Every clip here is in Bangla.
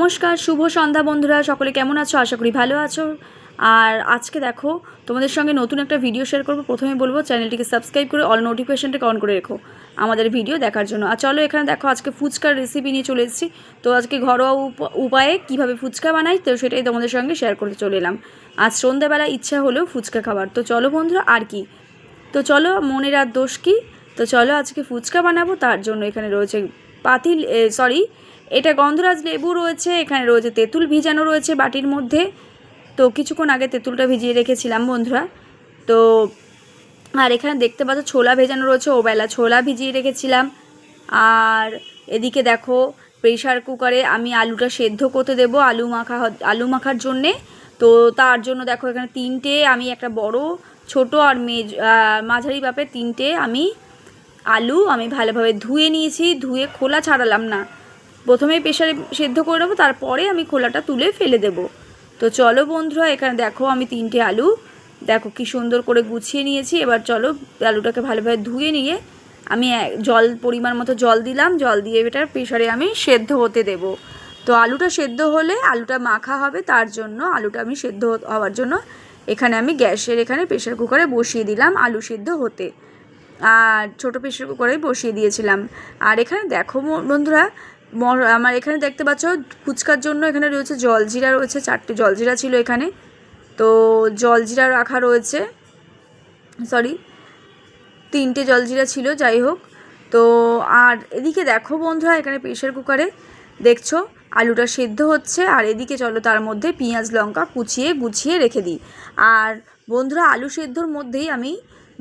নমস্কার, শুভ সন্ধ্যা বন্ধুরা। সকলে কেমন আছো? আশা করি ভালো আছো। আর আজকে দেখো তোমাদের সঙ্গে নতুন একটা ভিডিও শেয়ার করবো। প্রথমে বলবো চ্যানেলটিকে সাবস্ক্রাইব করে অল নোটিফিকেশনটাকে অন করে রেখো আমাদের ভিডিও দেখার জন্য। আর চলো এখানে দেখো আজকে ফুচকার রেসিপি নিয়ে চলে এসেছি। তো আজকে ঘরোয়া উপায়ে কীভাবে ফুচকা বানাই তো সেটাই তোমাদের সঙ্গে শেয়ার করতে চলে এলাম। আজ সন্ধ্যাবেলা ইচ্ছা হলেও ফুচকা খাবার। তো চলো বন্ধুরা, আর কি, তো চলো মনের আর দোষ কী। তো চলো আজকে ফুচকা বানাবো। তার জন্য এখানে রয়েছে এটা গন্ধরাজ লেবু রয়েছে, এখানে রয়েছে তেঁতুল ভিজানো রয়েছে বাটির মধ্যে। তো কিছুক্ষণ আগে তেঁতুলটা ভিজিয়ে রেখেছিলাম বন্ধুরা। তো আর এখানে দেখতে পাচ্ছ ছোলা ভেজানো রয়েছে, ওবেলা ছোলা ভিজিয়ে রেখেছিলাম। আর এদিকে দেখো প্রেশার কুকারে আমি আলুটা সেদ্ধ করতে দেবো আলু মাখার জন্যে। তো তার জন্য দেখো এখানে আমি একটা বড়, ছোট আর মাঝারি মাপের আলু আমি ভালোভাবে ধুয়ে নিয়েছি। ধুয়ে খোলা ছাড়ালাম না, প্রথমে প্রেশারে সেদ্ধ করে নেবো, তারপরে আমি খোলাটা তুলে ফেলে দেব। তো চলো বন্ধুরা, এখানে দেখো আমি 3টে আলু দেখো কি সুন্দর করে গুছিয়ে নিয়েছি। এবার চলো আলুটাকে ভালোভাবে ধুয়ে নিয়ে আমি পরিমাণ মতো জল দিলাম। জল দিয়ে এটার প্রেশারে আমি সেদ্ধ হতে দেব। তো আলুটা সেদ্ধ হলে আলুটা মাখা হবে, তার জন্য আলুটা আমি সেদ্ধ হওয়ার জন্য এখানে আমি এখানে প্রেশার কুকারে বসিয়ে দিলাম আলু সেদ্ধ হতে। আর ছোটো প্রেশার কুকারে বসিয়ে দিয়েছিলাম। আর এখানে দেখো বন্ধুরা, আমার এখানে দেখতে পাচ্ছ ফুচকার জন্য এখানে রয়েছে জলজিরা রয়েছে, 4টে জলজিরা ছিল এখানে। তো জলজিরা রাখা রয়েছে, 3টে জলজিরা ছিল, যাই হোক। তো আর এদিকে দেখো বন্ধুরা, এখানে প্রেশার কুকারে দেখছো আলুটা সেদ্ধ হচ্ছে। আর এদিকে চলো তার মধ্যে পেঁয়াজ লঙ্কা গুছিয়ে রেখে দিই। আর বন্ধুরা, আলু সেদ্ধর মধ্যেই আমি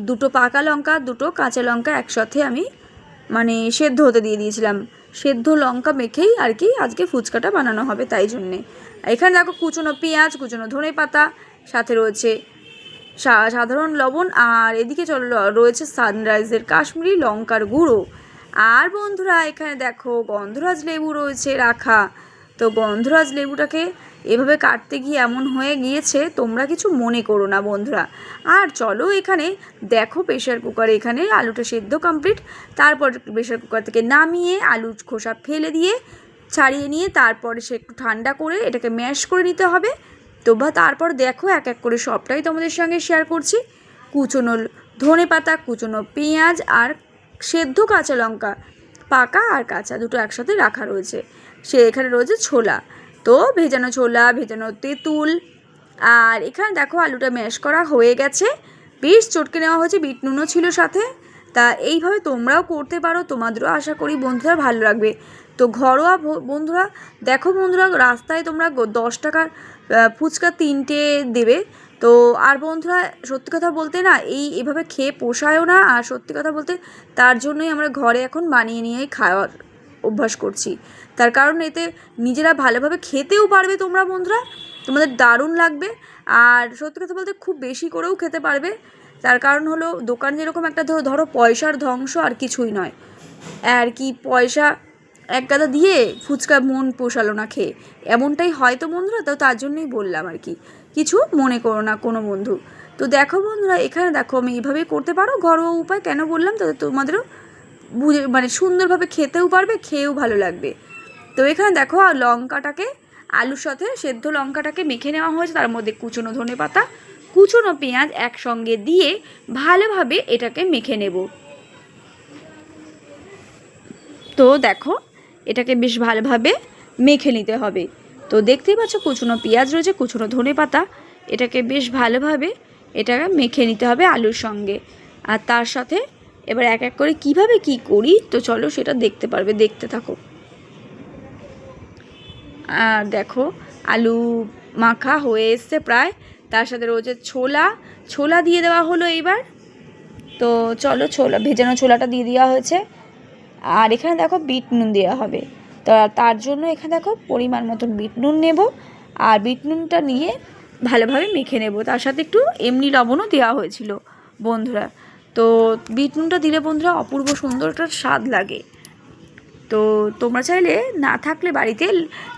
2টো পাকা লঙ্কা 2টো কাঁচা লঙ্কা একসাথে আমি সেদ্ধ হতে দিয়ে দিয়েছিলাম। সেদ্ধ লঙ্কা মেখেই আর কি আজকে ফুচকাটা বানানো হবে, তাই জন্যে। এখানে দেখো কুচনো পেঁয়াজ, কুচনো ধনেপাতা, সাথে রয়েছে সাধারণ লবণ। আর এদিকে রয়েছে সানরাইজের কাশ্মীরি লঙ্কার গুঁড়ো। আর বন্ধুরা এখানে দেখো গন্ধরাজ লেবু রয়েছে রাখা। তো গন্ধরাজ লেবুটাকে এভাবে কাটতে গিয়ে এমন হয়ে গিয়েছে, তোমরা কিছু মনে করো না বন্ধুরা। আর চলো এখানে দেখো প্রেশার কুকারে এখানে আলুটা সেদ্ধ কমপ্লিট। তারপর প্রেশার কুকার থেকে নামিয়ে আলুর খোসা ফেলে দিয়ে ছাড়িয়ে নিয়ে তারপরে সে একটু ঠান্ডা করে এটাকে ম্যাশ করে নিতে হবে। তো তারপর দেখো এক এক করে সবটাই তোমাদের সঙ্গে শেয়ার করছি। কুচনো ধনেপাতা, কুচনো পেঁয়াজ আর সেদ্ধ কাঁচা লঙ্কা, পাকা আর কাঁচা দুটো একসাথে রাখা রয়েছে। এখানে রয়েছে ছোলা, তো ভেজানো ছোলা, ভেজানো তেঁতুল। আর এখানে দেখো আলুটা ম্যাশ করা হয়ে গেছে, বেশ চটকে নেওয়া হয়েছে, বিট নুনও ছিল সাথে। তা এইভাবে তোমরাও করতে পারো, তোমাদেরও আশা করি বন্ধুরা ভালো লাগবে। তো ঘরোয়া বন্ধুরা দেখো বন্ধুরা, রাস্তায় তোমরা 10 টাকার ফুচকা 3টে দেবে। তো আর বন্ধুরা সত্যি কথা বলতে না, এভাবে খেয়ে পোষায়ও না। আর সত্যি কথা বলতে তার জন্যই আমরা ঘরে এখন বানিয়ে নিয়েই খাওয়ার অভ্যাস করছি। তার কারণ এতে নিজেরা ভালোভাবে খেতেও পারবে তোমরা বন্ধুরা, তোমাদের দারুণ লাগবে। আর সত্যি কথা বলতে খুব বেশি করেও খেতে পারবে। তার কারণ হলো দোকান যেরকম একটা ধরো পয়সার ধ্বংস আর কিছুই নয় আর কি, পয়সা এক গাদা দিয়ে ফুচকা মন পোষালো না খেয়ে, এমনটাই হয়তো বন্ধুরা। তো তার জন্যই বললাম আর কি, কিছু মনে করো না কোনো বন্ধু। তো দেখো বন্ধুরা, এখানে দেখো আমি এইভাবেই করতে পারো, ঘরোয়া উপায় কেন বললাম, তাতে তোমাদেরও বুঝে সুন্দরভাবে খেতেও পারবে, খেয়েও ভালো লাগবে। তো এখানে দেখো লঙ্কাটাকে আলুর সাথে সেদ্ধ লঙ্কাটাকে মেখে নেওয়া হয়েছে, তার মধ্যে কুচনো ধনেপাতা, কুচনো পেঁয়াজ একসঙ্গে দিয়ে ভালোভাবে এটাকে মেখে নেব। তো দেখো এটাকে বেশ ভালোভাবে মেখে নিতে হবে। তো দেখতেই পাচ্ছ কুচনো পেঁয়াজ রয়েছে, কুচনো ধনেপাতা, এটাকে বেশ ভালোভাবে এটাকে মেখে নিতে হবে আলুর সঙ্গে। আর তার সাথে এবার এক এক করে কিভাবে কি করি, তো চলো সেটা দেখতে পারবে, দেখতে থাকো। আর দেখো আলু মাখা হয়ে এসছে প্রায়, তার সাথে রয়েছে ছোলা দিয়ে দেওয়া হলো এইবার। তো চলো ভেজানো ছোলাটা দিয়ে দেওয়া হয়েছে। আর এখানে দেখো বিট নুন দেওয়া হবে। তো তার জন্য এখানে দেখো পরিমাণ মতন বিট নুন নেব। আর বিট নুনটা নিয়ে ভালোভাবে মেখে নেব, তার সাথে একটু এমনি লবণও দেওয়া হয়েছিল বন্ধুরা। তো বিট নুনটা দিলে বন্ধুরা অপূর্ব সুন্দর একটা স্বাদ লাগে। তো তোমরা চাইলে না থাকলে বাড়িতে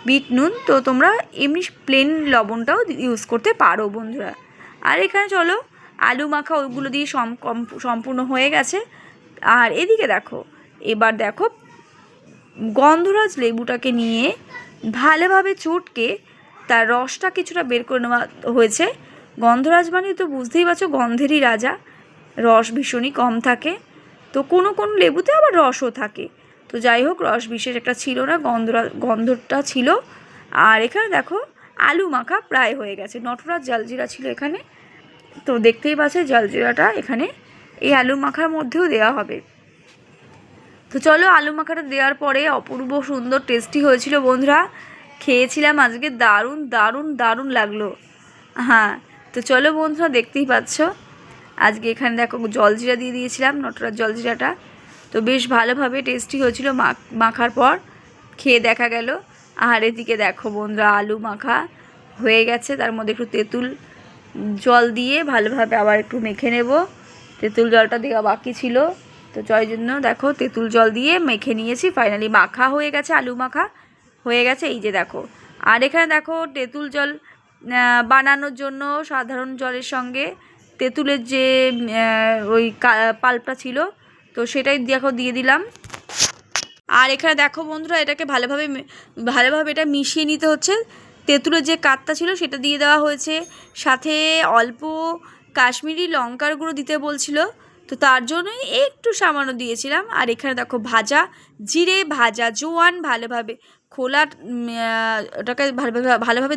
বিট নুন, তো তোমরা এমনি প্লেন লবণটাও ইউজ করতে পারো বন্ধুরা। আর এখানে চলো আলু মাখা ওইগুলো দিয়ে সম্পূর্ণ হয়ে গেছে। আর এদিকে দেখো এবার দেখো গন্ধরাজ লেবুটাকে নিয়ে ভালোভাবে চটকে তার রসটা কিছুটা বের করে নেওয়া হয়েছে। গন্ধরাজ মানে তো বুঝতেই পারছো, গন্ধেরই রাজা, রস ভীষণই কম থাকে। তো কোনো কোনো লেবুতে আবার রসও থাকে। তো যাই হোক, রস বিশেষ একটা ছিল না, গন্ধটা ছিল। আর এখানে দেখো আলু মাখা প্রায় হয়ে গেছে। নটরাজ জলজিরা ছিল এখানে, তো দেখতেই পাচ্ছে জলজিরাটা এখানে এই আলু মাখার মধ্যেও দেওয়া হবে। তো চলো, আলু মাখাটা দেওয়ার পরে অপূর্ব সুন্দর টেস্টি হয়েছিল বন্ধুরা। খেয়েছিলাম আজকে, দারুণ দারুণ দারুণ লাগলো। হ্যাঁ, তো চলো বন্ধুরা, দেখতেই পাচ্ছ আজকে এখানে দেখো জলজিরা দিয়ে দিয়েছিলাম, নটরাজ জলজিরাটা। তো বেশ ভালোভাবে টেস্টি হয়েছিল মাখার পর খেয়ে দেখা গেল। আর এদিকে দেখো বন্ধুরা, আলু মাখা হয়ে গেছে, তার মধ্যে একটু তেঁতুল জল দিয়ে ভালোভাবে আবার একটু মেখে নেব। তেঁতুল জলটা দেওয়া বাকি ছিল, তো জয় জন্য দেখো তেঁতুল জল দিয়ে মেখে নিয়েছি। ফাইনালি মাখা হয়ে গেছে, আলু মাখা হয়ে গেছে, এই যে দেখো। আর এখানে দেখো তেঁতুল জল বানানোর জন্য সাধারণ জলের সঙ্গে তেঁতুলের যে ওই পাল্পটা ছিল, তো সেটাই দেখো দিয়ে দিলাম। আর এখানে দেখো বন্ধুরা, এটাকে ভালোভাবে এটা মিশিয়ে নিতে হচ্ছে। তেঁতুলের যে কাতটা ছিল সেটা দিয়ে দেওয়া হয়েছে, সাথে অল্প কাশ্মীরি লঙ্কার গুঁড়ো দিতে বলছিল, তো তার জন্যই একটু সামান্য দিয়েছিলাম। আর এখানে দেখো ভাজা জিরে, ভাজা জোয়ান ভালোভাবে ওটাকে ভালোভাবে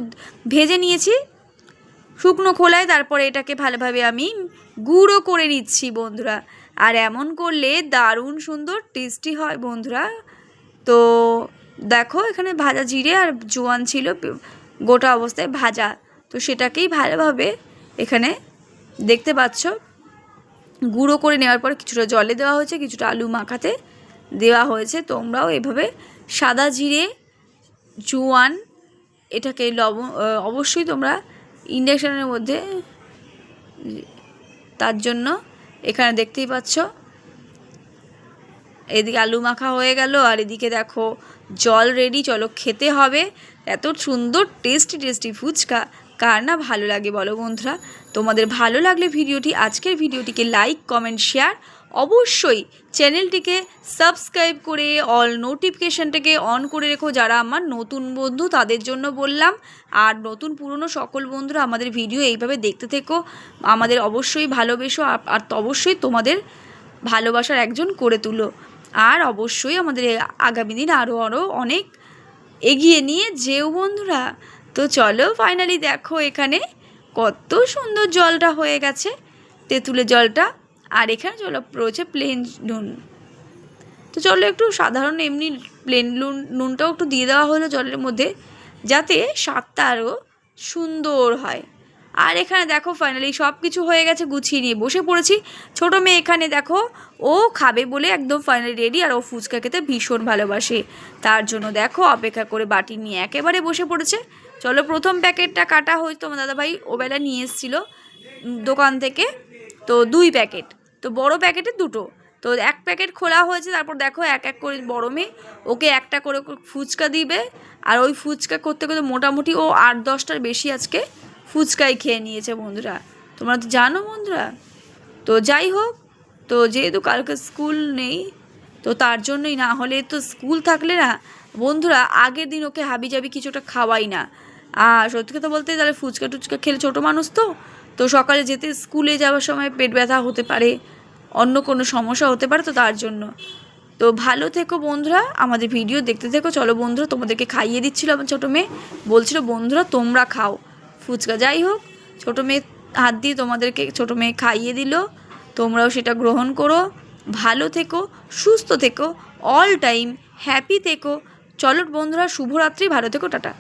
ভেজে নিয়েছি শুকনো খোলায়। তারপরে এটাকে ভালোভাবে আমি গুঁড়ো করে নিচ্ছি বন্ধুরা। আর এমন করলে দারুণ সুন্দর টেস্টি হয় বন্ধুরা। তো দেখো এখানে ভাজা জিরে আর জোয়ান ছিল গোটা অবস্থায় ভাজা, তো সেটাকেই ভালোভাবে এখানে দেখতে পাচ্ছ গুঁড়ো করে নেওয়ার পর কিছুটা জলে দেওয়া হয়েছে, কিছুটা আলু মাখাতে দেওয়া হয়েছে। তোমরাও এভাবে সাদা জিরে জোয়ান এটাকে অবশ্যই তোমরা ইন্ডাকশানের মধ্যে, তার জন্য এখানে দেখতেই পাচ্ছ এদিকে আলু মাখা হয়ে গেল, আর এদিকে দেখো জল রেডি। চলো খেতে হবে। এত সুন্দর টেস্টি ফুচকা কার না ভালো লাগে বলো বন্ধুরা। তোমাদের ভালো লাগলে আজকের ভিডিওটিকে লাইক কমেন্ট শেয়ার, অবশ্যই চ্যানেলটিকে সাবস্ক্রাইব করে অল নোটিফিকেশানটাকে অন করে রেখো। যারা আমার নতুন বন্ধু তাদের জন্য বললাম, আর নতুন পুরনো সকল বন্ধুরা আমাদের ভিডিও এইভাবে দেখতে থেকো, আমাদের অবশ্যই ভালোবেসো, আর অবশ্যই তোমাদের ভালোবাসার একজন করে তুলো। আর অবশ্যই আমাদের আগামী দিন আরও অনেক এগিয়ে নিয়ে যেও বন্ধুরা। তো চলো ফাইনালি দেখো এখানে কত সুন্দর জলটা হয়ে গেছে, তেঁতুলের জলটা। আর এখানে চলো রয়েছে প্লেন নুন। তো চলো একটু সাধারণ এমনি প্লেন নুনটাও একটু দিয়ে দেওয়া হলো জলের মধ্যে, যাতে স্বাদটা আরও সুন্দর হয়। আর এখানে দেখো ফাইনালি সব কিছু হয়ে গেছে, গুছিয়ে নিয়ে বসে পড়েছি। ছোটো মেয়ে এখানে দেখো ও খাবে বলে একদম ফাইনালি রেডি, আর ও ফুচকা খেতে ভীষণ ভালোবাসে, তার জন্য দেখো অপেক্ষা করে বাটি নিয়ে একেবারে বসে পড়েছে। চলো, প্রথম প্যাকেটটা কাটা হয়তো তোমার দাদাভাই ওবেলা নিয়ে এসেছিলো দোকান থেকে, তো 2 প্যাকেট, তো বড় প্যাকেটে 2টো, তো 1 প্যাকেট খোলা হয়েছে। তারপর দেখো এক এক করে বড় মেয়ে ওকে একটা করে ফুচকা দিবে, আর ওই ফুচকা করতে করতে মোটামুটি ও 8-10টার বেশি আজকে ফুচকাই খেয়ে নিয়েছে বন্ধুরা, তোমরা তো জানো বন্ধুরা। তো যাই হোক, তো যেহেতু কালকে স্কুল নেই, তো তার জন্যই, না হলে তো স্কুল থাকলে না বন্ধুরা আগের দিন ওকে হাবিজাবি কিছুটা খাওয়াই না। আর সত্যি কথা বলতে তাহলে ফুচকা টুচকা খেলে ছোটো মানুষ তো সকালে যেতে স্কুলে যাওয়ার সময় পেট ব্যথা হতে পারে, অন্য কোনো সমস্যা হতে পারে, তো তার জন্য। তো ভালো থেকো বন্ধুরা, আমাদের ভিডিও দেখতে থেকো। চলো বন্ধুরা, তোমাদেরকে খাইয়ে দিচ্ছিলো আমার ছোটো মেয়ে, বলছিল বন্ধুরা তোমরা খাও ফুচকা। যাই হোক, ছোটো মেয়ে হাত দিয়ে তোমাদেরকে ছোটো মেয়ে খাইয়ে দিল, তোমরাও সেটা গ্রহণ করো। ভালো থেকো, সুস্থ থেকো, অল টাইম হ্যাপি থেকো। চলো বন্ধুরা, শুভরাত্রি, ভালো থেকো, টাটা।